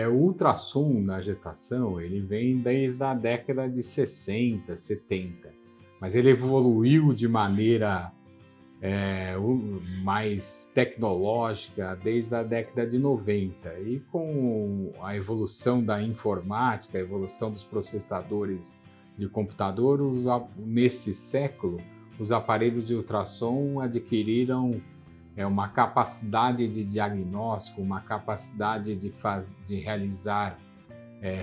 O ultrassom na gestação, ele vem desde a década de 60, 70, mas ele evoluiu de maneira mais tecnológica desde a década de 90. E com a evolução da informática, a evolução dos processadores de computador, nesse século, os aparelhos de ultrassom adquiriram uma capacidade de diagnóstico, uma capacidade de realizar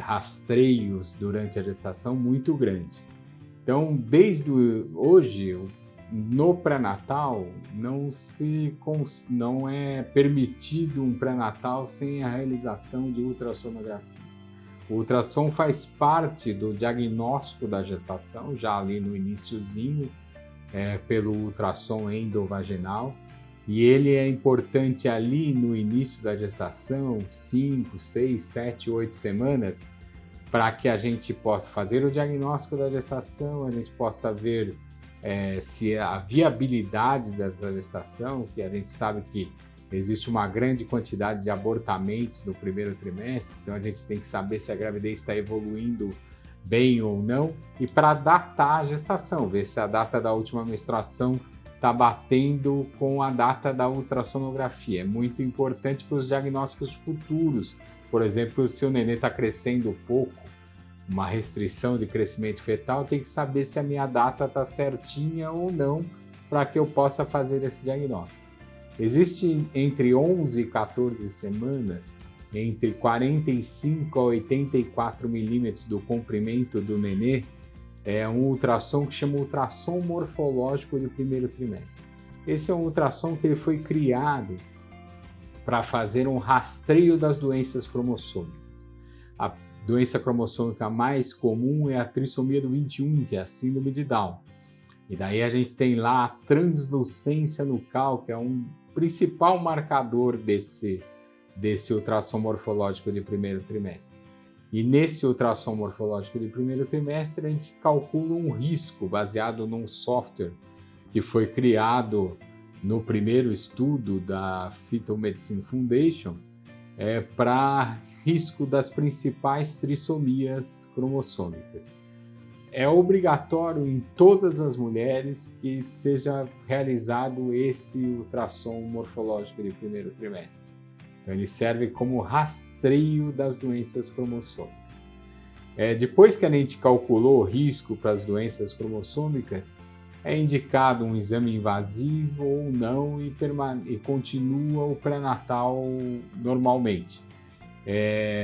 rastreios durante a gestação muito grande. Então, desde hoje, no pré-natal, não é permitido um pré-natal sem a realização de ultrassonografia. O ultrassom faz parte do diagnóstico da gestação, já ali no iniciozinho, pelo ultrassom endovaginal, e ele é importante ali no início da gestação, 5, 6, 7, 8 semanas, para que a gente possa fazer o diagnóstico da gestação, a gente possa ver se a viabilidade dessa gestação, que a gente sabe que existe uma grande quantidade de abortamentos no primeiro trimestre, então a gente tem que saber se a gravidez está evoluindo bem ou não, e para datar a gestação, ver se a data da última menstruação está batendo com a data da ultrassonografia. É muito importante para os diagnósticos futuros, por exemplo, se o nenê está crescendo pouco, uma restrição de crescimento fetal, tem que saber se a minha data está certinha ou não para que eu possa fazer esse diagnóstico. Existe entre 11 e 14 semanas, entre 45 a 84 milímetros do comprimento do nenê, um ultrassom que chama ultrassom morfológico de primeiro trimestre. Esse é um ultrassom que ele foi criado para fazer um rastreio das doenças cromossômicas. A doença cromossômica mais comum é a trissomia do 21, que é a síndrome de Down. E daí a gente tem lá a translucência nucal, que é um principal marcador desse ultrassom morfológico de primeiro trimestre. E nesse ultrassom morfológico de primeiro trimestre, a gente calcula um risco baseado num software que foi criado no primeiro estudo da Fetal Medicine Foundation para risco das principais trissomias cromossômicas. É obrigatório em todas as mulheres que seja realizado esse ultrassom morfológico de primeiro trimestre. Então, ele serve como rastreio das doenças cromossômicas. Depois que a gente calculou o risco para as doenças cromossômicas, é indicado um exame invasivo ou não e continua o pré-natal normalmente.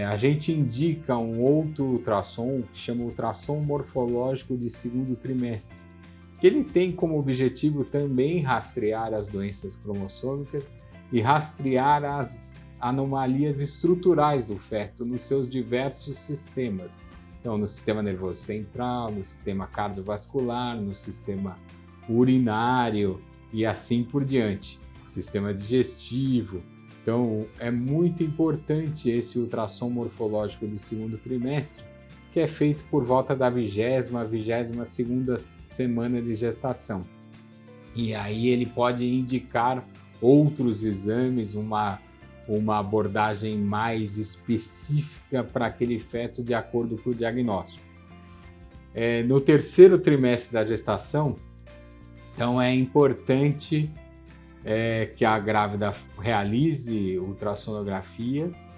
A gente indica um outro ultrassom que chama ultrassom morfológico de segundo trimestre, que ele tem como objetivo também rastrear as doenças cromossômicas e rastrear as anomalias estruturais do feto nos seus diversos sistemas. Então, no sistema nervoso central, no sistema cardiovascular, no sistema urinário e assim por diante, sistema digestivo. Então, é muito importante esse ultrassom morfológico de segundo trimestre, que é feito por volta da 20ª, 22ª semana de gestação. E aí ele pode indicar outros exames, uma abordagem mais específica para aquele feto de acordo com o diagnóstico. No terceiro trimestre da gestação, então é importante que a grávida realize ultrassonografias.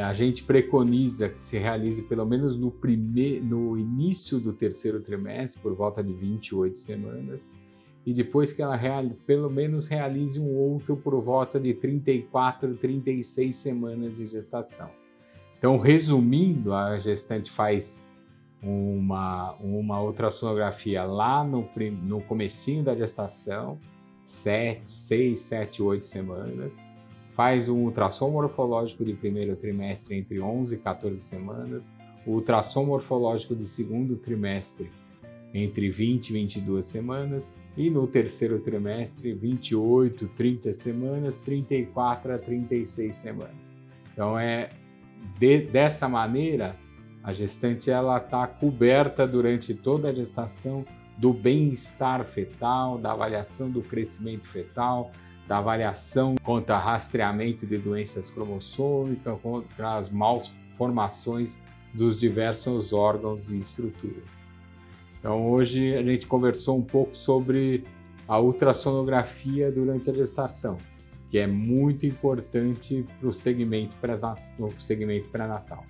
A gente preconiza que se realize pelo menos no início do terceiro trimestre, por volta de 28 semanas, e depois que ela pelo menos realize um outro por volta de 34, 36 semanas de gestação. Então, resumindo, a gestante faz uma ultrassonografia lá no comecinho da gestação, 6, 7, 8 semanas, faz um ultrassom morfológico de primeiro trimestre entre 11 e 14 semanas, o ultrassom morfológico de segundo trimestre entre 20 e 22 semanas, e no terceiro trimestre, 28, 30 semanas, 34 a 36 semanas. Então, dessa maneira, a gestante está coberta durante toda a gestação do bem-estar fetal, da avaliação do crescimento fetal, da avaliação contra rastreamento de doenças cromossômicas, contra as malformações dos diversos órgãos e estruturas. Então hoje a gente conversou um pouco sobre a ultrassonografia durante a gestação, que é muito importante para o segmento pré-natal.